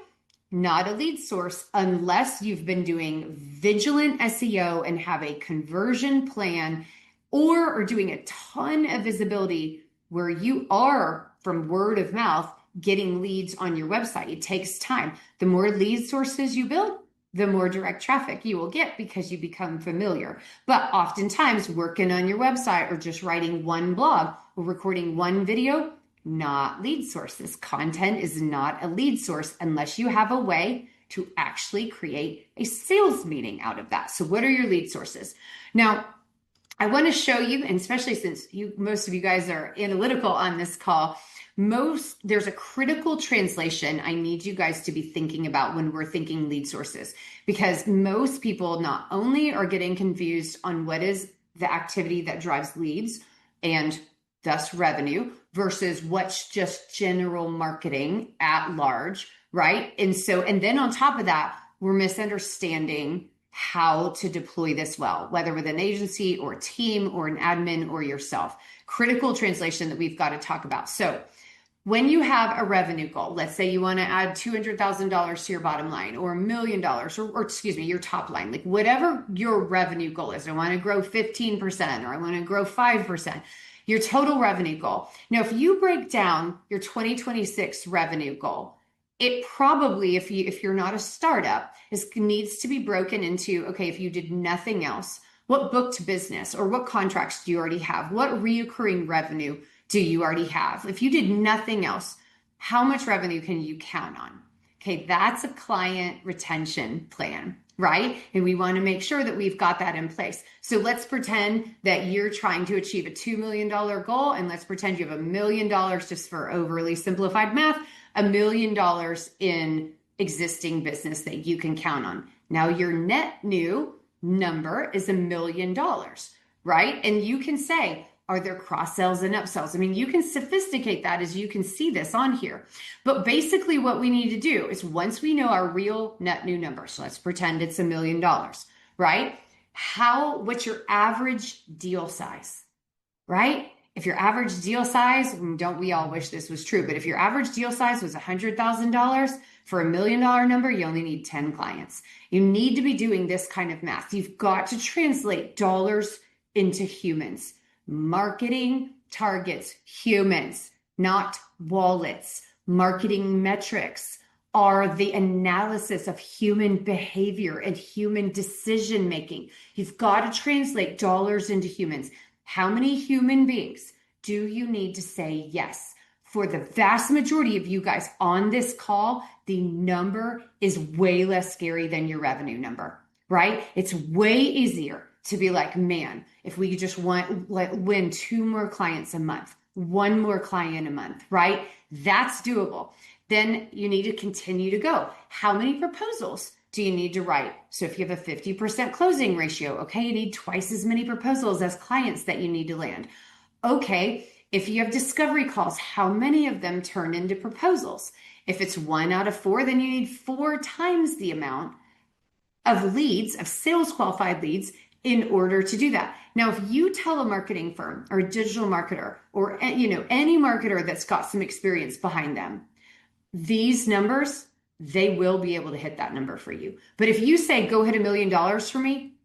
not a lead source unless you've been doing vigilant SEO and have a conversion plan or are doing a ton of visibility where you are, from word of mouth, getting leads on your website. It takes time. The more lead sources you build, the more direct traffic you will get because you become familiar. But oftentimes working on your website or just writing one blog or recording one video, not lead sources. Content is not a lead source unless you have a way to actually create a sales meeting out of that. So what are your lead sources? Now, I want to show you, and especially since most of you guys are analytical on this call, there's a critical translation I need you guys to be thinking about when we're thinking lead sources, because most people not only are getting confused on what is the activity that drives leads and thus revenue versus what's just general marketing at large, right? And then on top of that, we're misunderstanding how to deploy this well, whether with an agency or a team or an admin or yourself. Critical translation that we've got to talk about. So when you have a revenue goal, let's say you want to add $200,000 to your bottom line or $1 million or excuse me, your top line, like whatever your revenue goal is. I want to grow 15% or I want to grow 5%, your total revenue goal. Now, if you break down your 2026 revenue goal, it probably, if you're not a startup, needs to be broken into, okay, if you did nothing else, what booked business or what contracts do you already have? What reoccurring revenue do you already have? If you did nothing else, how much revenue can you count on? Okay, that's a client retention plan, right? And we want to make sure that we've got that in place. So let's pretend that you're trying to achieve a $2 million goal, and let's pretend you have $1 million, just for overly simplified math, $1 million in existing business that you can count on. Now your net new number is $1 million, right? And you can say, are there cross sells and upsells? I mean, you can sophisticate that as you can see this on here. But basically what we need to do is, once we know our real net new number, so let's pretend it's $1 million, right? What's your average deal size, right? If your average deal size, don't we all wish this was true, but if your average deal size was $100,000 for $1 million number, you only need 10 clients. You need to be doing this kind of math. You've got to translate dollars into humans. Marketing targets humans, not wallets. Marketing metrics are the analysis of human behavior and human decision making. You've got to translate dollars into humans. How many human beings do you need to say yes? For the vast majority of you guys on this call, the number is way less scary than your revenue number, right? It's way easier to be like, man, if we just win 2 more clients a month, 1 more client a month, right? That's doable. Then you need to continue to go. How many proposals do you need to write? So if you have a 50% closing ratio, okay, you need twice as many proposals as clients that you need to land. Okay, if you have discovery calls, how many of them turn into proposals? If it's 1 out of 4, then you need 4 times the amount of leads, of sales qualified leads, in order to do that. Now, if you tell a marketing firm or a digital marketer or any marketer that's got some experience behind them, these numbers, they will be able to hit that number for you. But if you say, go hit $1 million for me,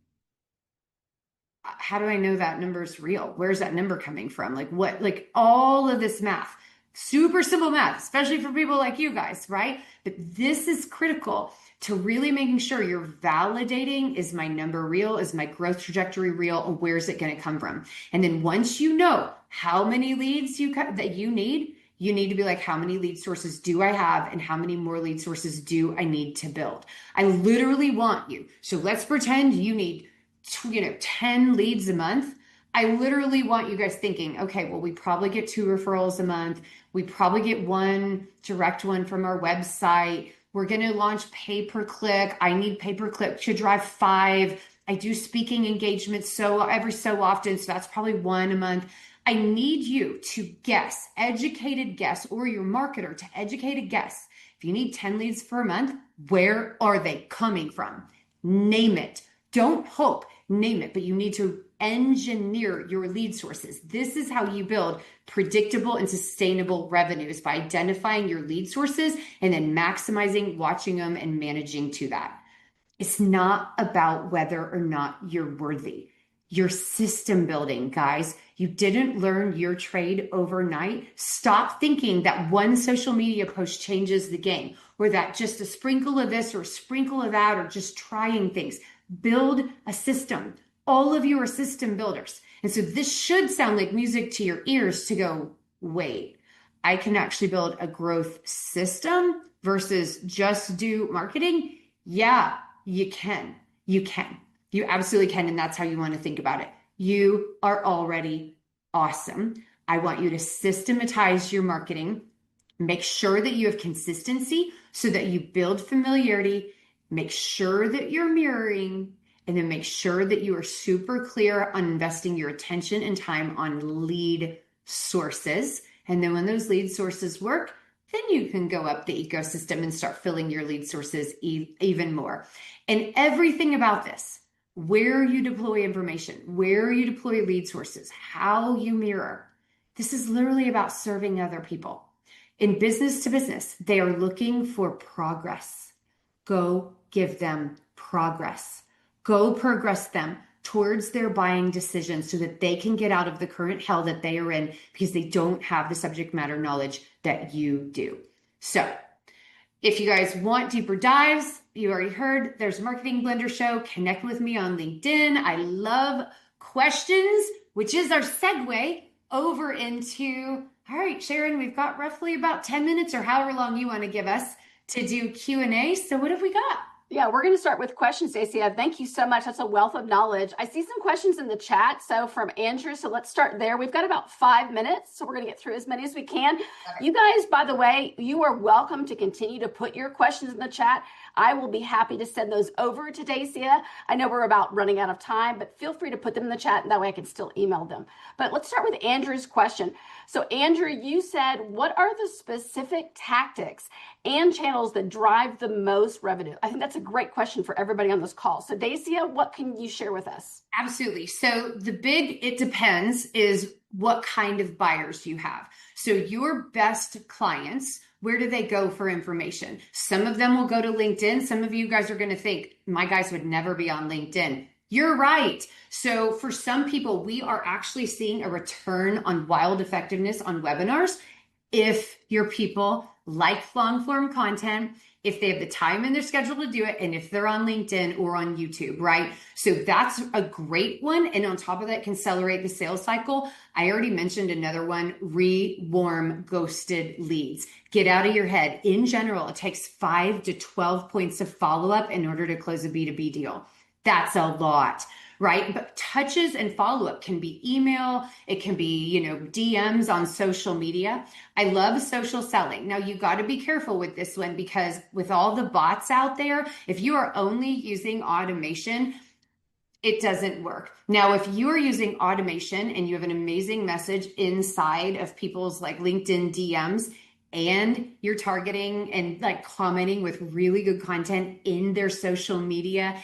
how do I know that number is real? Where's that number coming from? Like all of this math, super simple math, especially for people like you guys, right? But this is critical to really making sure you're validating, is my number real? Is my growth trajectory real? Or where's it going to come from? And then once you know how many leads that you need to be like, how many lead sources do I have and how many more lead sources do I need to build? I literally want you. So let's pretend you need 10 leads a month. I literally want you guys thinking, okay, well, we probably get 2 referrals a month. We probably get 1 direct one from our website. We're going to launch pay-per-click. I need pay-per-click to drive 5. I do speaking engagements every so often. So that's probably 1 a month. I need you to guess, educated guess, or your marketer to educated guess. If you need 10 leads per month, where are they coming from? Name it. Don't hope, name it, but you need to engineer your lead sources. This is how you build predictable and sustainable revenues, by identifying your lead sources and then maximizing, watching them, and managing to that. It's not about whether or not you're worthy. You're system building, guys. You didn't learn your trade overnight. Stop thinking that one social media post changes the game, or that just a sprinkle of this or a sprinkle of that, or just trying things. Build a system. All of you are system builders. And so this should sound like music to your ears to go, wait, I can actually build a growth system versus just do marketing? Yeah, you can. You can. You absolutely can. And that's how you want to think about it. You are already awesome. I want you to systematize your marketing. Make sure that you have consistency so that you build familiarity. Make sure that you're mirroring, and then make sure that you are super clear on investing your attention and time on lead sources. And then when those lead sources work, then you can go up the ecosystem and start filling your lead sources even more. And everything about this, where you deploy information, where you deploy lead sources, how you mirror, this is literally about serving other people. In business to business, they are looking for progress. Go give them progress. Go progress them towards their buying decisions so that they can get out of the current hell that they are in because they don't have the subject matter knowledge that you do. So if you guys want deeper dives, you already heard there's Marketing Blender Show. Connect with me on LinkedIn. I love questions, which is our segue over into, all right, Sharon, we've got roughly about 10 minutes or however long you want to give us to do Q&A. So what have we got? Yeah, we're going to start with questions, Dacia. Thank you so much. That's a wealth of knowledge. I see some questions in the chat. So from Andrew, so let's start there. We've got about 5 minutes, so we're going to get through as many as we can. You guys, by the way, you are welcome to continue to put your questions in the chat. I will be happy to send those over to Dacia. I know we're about running out of time, but feel free to put them in the chat, and that way I can still email them. But let's start with Andrew's question. So Andrew, you said, what are the specific tactics and channels that drive the most revenue? I think that's a great question for everybody on this call. So Dacia, what can you share with us? Absolutely. So the big, it depends, is what kind of buyers you have. So your best clients, where do they go for information? Some of them will go to LinkedIn. Some of you guys are going to think, my guys would never be on LinkedIn. You're right. So for some people, we are actually seeing a return on wild effectiveness on webinars if your people like long form content, if they have the time in their schedule to do it, and if they're on LinkedIn or on YouTube, right? So that's a great one. And on top of that, can accelerate the sales cycle. I already mentioned another one, rewarm ghosted leads. Get out of your head. In general, it takes 5 to 12 points of follow-up in order to close a B2B deal. That's a lot, right? But touches and follow-up can be email, it can be, DMs on social media. I love social selling. Now you got to be careful with this one, because with all the bots out there, if you are only using automation, it doesn't work. Now, if you are using automation and you have an amazing message inside of people's like LinkedIn DMs, and you're targeting and like commenting with really good content in their social media,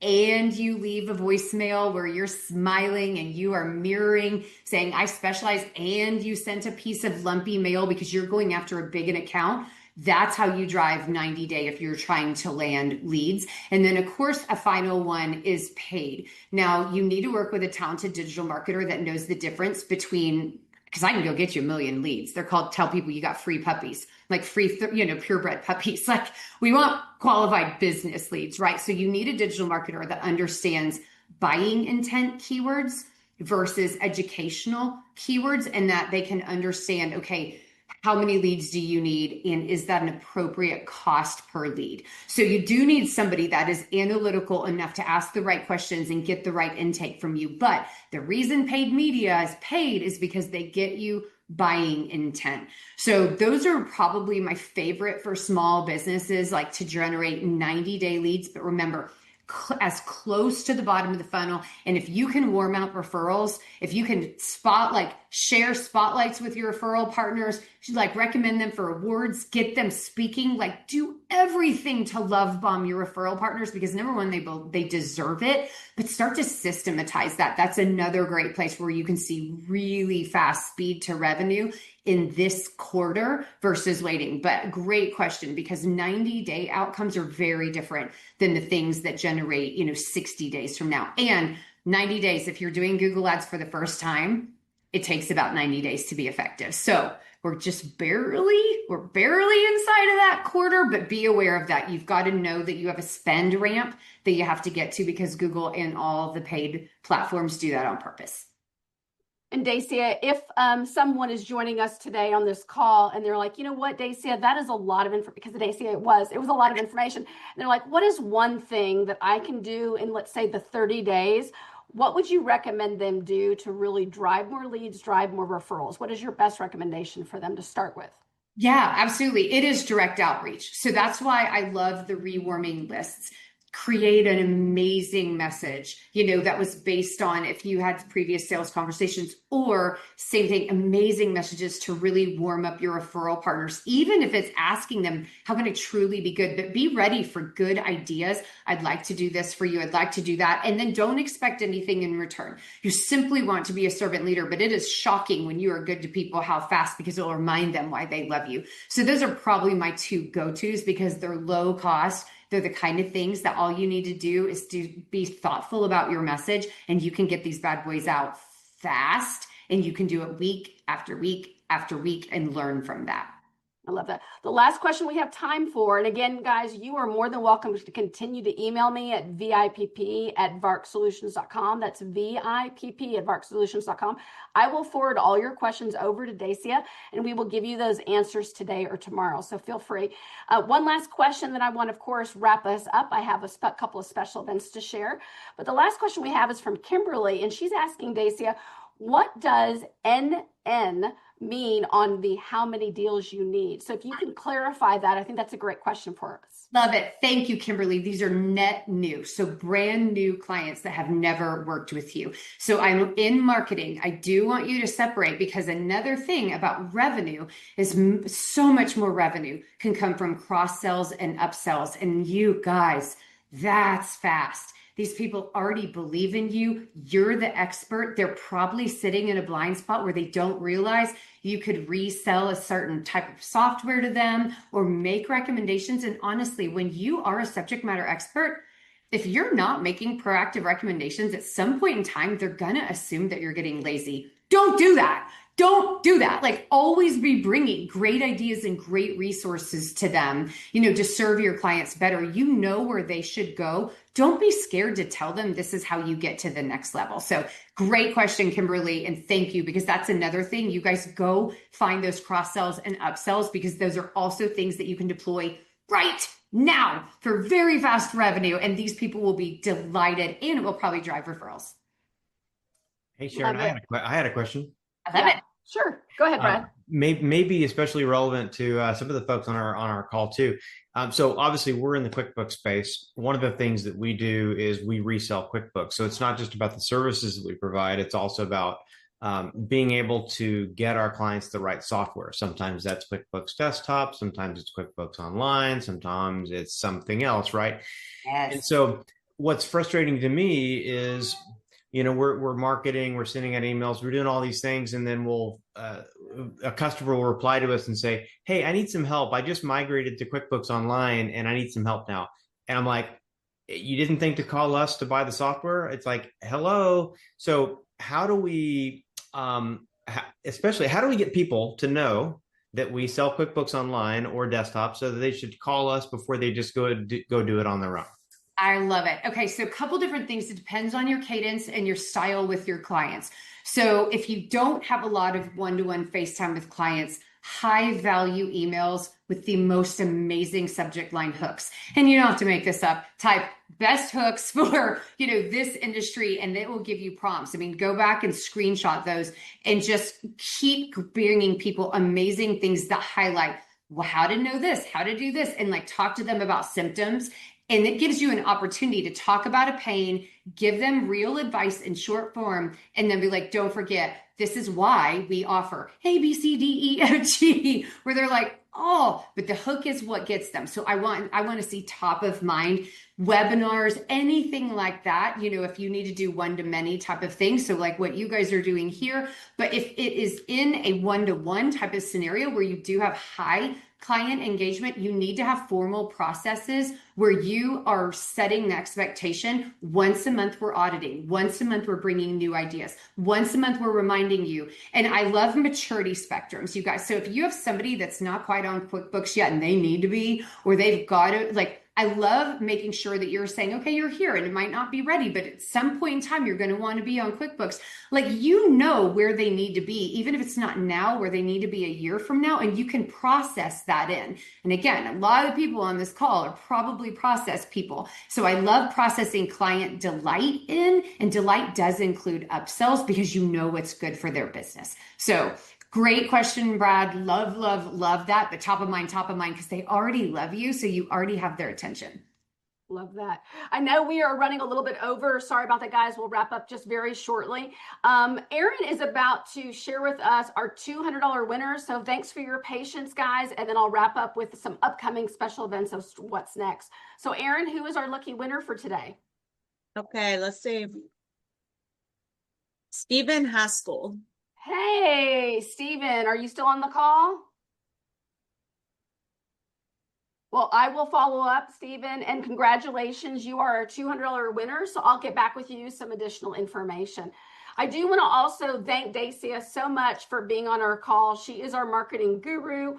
and you leave a voicemail where you're smiling and you are mirroring saying, I specialize, and you sent a piece of lumpy mail because you're going after a big an account, that's how you drive 90-day if you're trying to land leads. And then, of course, a final one is paid. Now, you need to work with a talented digital marketer that knows the difference between, because I can go get you a million leads. They're called, tell people you got free puppies, like free, purebred puppies. Like, we want qualified business leads, right? So you need a digital marketer that understands buying intent keywords versus educational keywords, and that they can understand, okay, how many leads do you need? And is that an appropriate cost per lead? So you do need somebody that is analytical enough to ask the right questions and get the right intake from you. But the reason paid media is paid is because they get you buying intent. So those are probably my favorite for small businesses, like to generate 90-day leads. But remember, as close to the bottom of the funnel. And if you can warm out referrals, if you can share spotlights with your referral partners, like recommend them for awards, get them speaking, like do everything to love bomb your referral partners, because number one, they deserve it, but start to systematize that. That's another great place where you can see really fast speed to revenue in this quarter versus waiting. But great question, because 90-day outcomes are very different than the things that generate, 60 days from now. And 90 days, if you're doing Google Ads for the first time, it takes about 90 days to be effective. So we're barely inside of that quarter, but be aware of that. You've got to know that you have a spend ramp that you have to get to, because Google and all the paid platforms do that on purpose. And Dacia, if someone is joining us today on this call and they're like, you know what, Dacia, that is a lot of information, because Dacia, it was a lot of information. And they're like, what is one thing that I can do in, let's say, the 30 days? What would you recommend them do to really drive more leads, drive more referrals? What is your best recommendation for them to start with? Yeah, absolutely. It is direct outreach. So that's why I love the rewarming lists. Create an amazing message, that was based on if you had previous sales conversations, or same thing, amazing messages to really warm up your referral partners, even if it's asking them, how can I truly be good? But be ready for good ideas. I'd like to do this for you. I'd like to do that. And then don't expect anything in return. You simply want to be a servant leader, but it is shocking when you are good to people how fast, because it will remind them why they love you. So those are probably my two go-tos, because they're low cost. They're the kind of things that all you need to do is to be thoughtful about your message, and you can get these bad boys out fast, and you can do it week after week after week and learn from that. I love that. The last question we have time for, and again, guys, you are more than welcome to continue to email me at vipp@varcsolutions.com. That's vipp@varcsolutions.com. I will forward all your questions over to Dacia, and we will give you those answers today or tomorrow. So feel free. One last question that I want, of course, wrap us up. I have a couple of special events to share, but the last question we have is from Kimberly, and she's asking Dacia, what does NN mean on the how many deals you need? So if you can clarify that, I think that's a great question for us. Love it. Thank you, Kimberly. These are net new. So brand new clients that have never worked with you. So I'm in marketing. I do want you to separate, because another thing about revenue is so much more revenue can come from cross sells and upsells. And you guys, that's fast. These people already believe in you. You're the expert. They're probably sitting in a blind spot where they don't realize you could resell a certain type of software to them or make recommendations. And honestly, when you are a subject matter expert, if you're not making proactive recommendations, at some point in time, they're going to assume that you're getting lazy. Don't do that. Don't do that. Like always be bringing great ideas and great resources to them, to serve your clients better. You know where they should go. Don't be scared to tell them this is how you get to the next level. So great question, Kimberly. And thank you, because that's another thing. You guys go find those cross sells and upsells, because those are also things that you can deploy right now for very fast revenue. And these people will be delighted, and it will probably drive referrals. Hey, Sharon, I had a question. I love it. Sure. Go ahead, Brad. Maybe especially relevant to some of the folks on our call too. So obviously we're in the QuickBooks space. One of the things that we do is we resell QuickBooks. So it's not just about the services that we provide. It's also about being able to get our clients the right software. Sometimes that's QuickBooks Desktop. Sometimes it's QuickBooks Online. Sometimes it's something else, right? Yes. And so what's frustrating to me is, we're marketing, we're sending out emails, we're doing all these things, and then a customer will reply to us and say, "Hey, I need some help. I just migrated to QuickBooks Online and I need some help now." And I'm like, "You didn't think to call us to buy the software?" It's like, hello. So how do we, especially, how do we get people to know that we sell QuickBooks Online or Desktop, so that they should call us before they just go do it on their own? I love it. Okay, so a couple different things. It depends on your cadence and your style with your clients. So if you don't have a lot of one-to-one FaceTime with clients, high value emails with the most amazing subject line hooks. And you don't have to make this up. Type best hooks for, this industry, and it will give you prompts. I mean, go back and screenshot those and just keep bringing people amazing things that highlight, well, how to know this, how to do this, and like talk to them about symptoms. And it gives you an opportunity to talk about a pain, give them real advice in short form, and then be like, don't forget, this is why we offer A, B, C, D, E, F, G, where they're like, oh, but the hook is what gets them. So I want to see top of mind webinars, anything like that, if you need to do one-to-many type of thing. So like what you guys are doing here, but if it is in a one-to-one type of scenario where you do have high client engagement, you need to have formal processes where you are setting the expectation. Once a month, we're auditing. Once a month, we're bringing new ideas. Once a month, we're reminding you. And I love maturity spectrums, you guys. So if you have somebody that's not quite on QuickBooks yet and they need to be, or they've got to, I love making sure that you're saying, okay, you're here and it might not be ready, but at some point in time, you're going to want to be on QuickBooks. Where they need to be, even if it's not now, where they need to be a year from now, and you can process that in. And again, a lot of people on this call are probably process people. So I love processing client delight in, and delight does include upsells because you know what's good for their business. So great question, Brad. Love, love, love that. But top of mind, because they already love you. So you already have their attention. Love that. I know we are running a little bit over. Sorry about that, guys. We'll wrap up just very shortly. Erin is about to share with us our $200 winners. So thanks for your patience, guys. And then I'll wrap up with some upcoming special events of what's next. So Erin, who is our lucky winner for today? Okay, let's see. Stephen Haskell. Hey, Stephen, are you still on the call? Well, I will follow up, Stephen, and congratulations. You are a $200 winner, so I'll get back with you some additional information. I do want to also thank Dacia so much for being on our call. She is our marketing guru.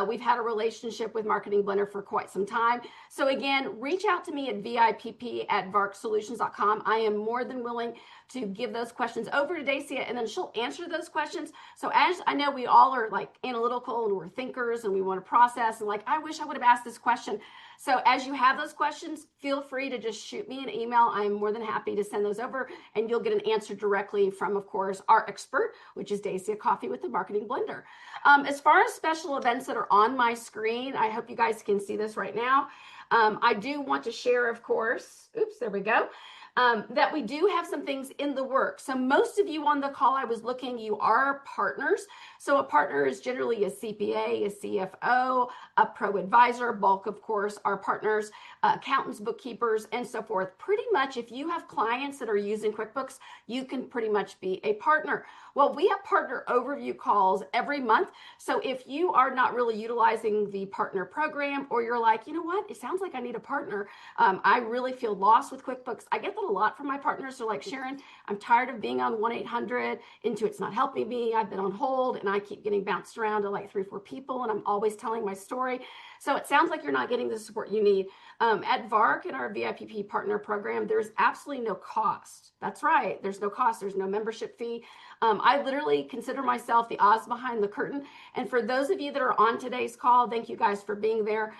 We've had a relationship with Marketing Blender for quite some time. So again, reach out to me at vipp@varcsolutions.com. I am more than willing to give those questions over to Dacia, and then she'll answer those questions. So as I know, we all are like analytical and we're thinkers and we want to process and like, I wish I would have asked this question. So as you have those questions, feel free to just shoot me an email. I'm more than happy to send those over, and you'll get an answer directly from, of course, our expert, which is Dacia Coffee with the Marketing Blender. As far as special events that are on my screen, I hope you guys can see this right now. I do want to share, of course, oops, there we go. That we do have some things in the works. So most of you on the call, I was looking, you are partners. So a partner is generally a CPA, a CFO, a pro advisor. Bulk, of course, are partners, accountants, bookkeepers, and so forth. Pretty much if you have clients that are using QuickBooks, you can pretty much be a partner. Well, we have partner overview calls every month. So if you are not really utilizing the partner program, or you're like, you know what, it sounds like I need a partner. I really feel lost with QuickBooks. I get that it a lot from my partners. They're like, Sharon, I'm tired of being on 1-800. Intuit's not helping me. I've been on hold and I keep getting bounced around to like 3 or 4 people, and I'm always telling my story. So it sounds like you're not getting the support you need. At VARC, in our VIPP partner program, there's absolutely no cost. That's right. There's no cost. There's no membership fee. I literally consider myself the Oz behind the curtain. And for those of you that are on today's call, thank you guys for being there.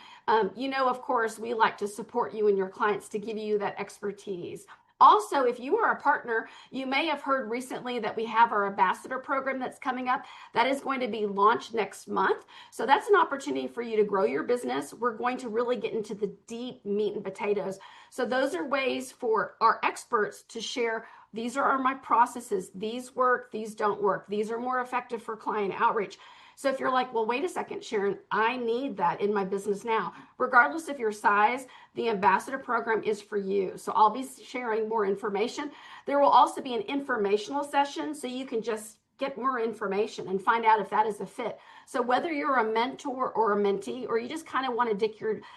You know, of course, we like to support you and your clients to give you that expertise. Also, if you are a partner, you may have heard recently that we have our ambassador program that's coming up. That is going to be launched next month. So that's an opportunity for you to grow your business. We're going to really get into the deep meat and potatoes. So those are ways for our experts to share, these are my processes. These work, these don't work. These are more effective for client outreach. So if you're like, well, wait a second, Sharon, I need that in my business now. Regardless of your size, the ambassador program is for you. So I'll be sharing more information. There will also be an informational session so you can just get more information and find out if that is a fit. So whether you're a mentor or a mentee, or you just kind of want to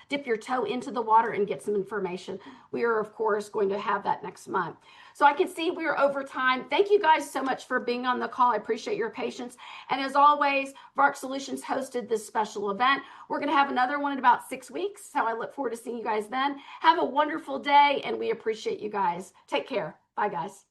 dip your toe into the water and get some information, we are, of course, going to have that next month. So I can see we're over time. Thank you guys so much for being on the call. I appreciate your patience. And as always, VARC Solutions hosted this special event. We're going to have another one in about 6 weeks. So I look forward to seeing you guys then. Have a wonderful day, and we appreciate you guys. Take care. Bye, guys.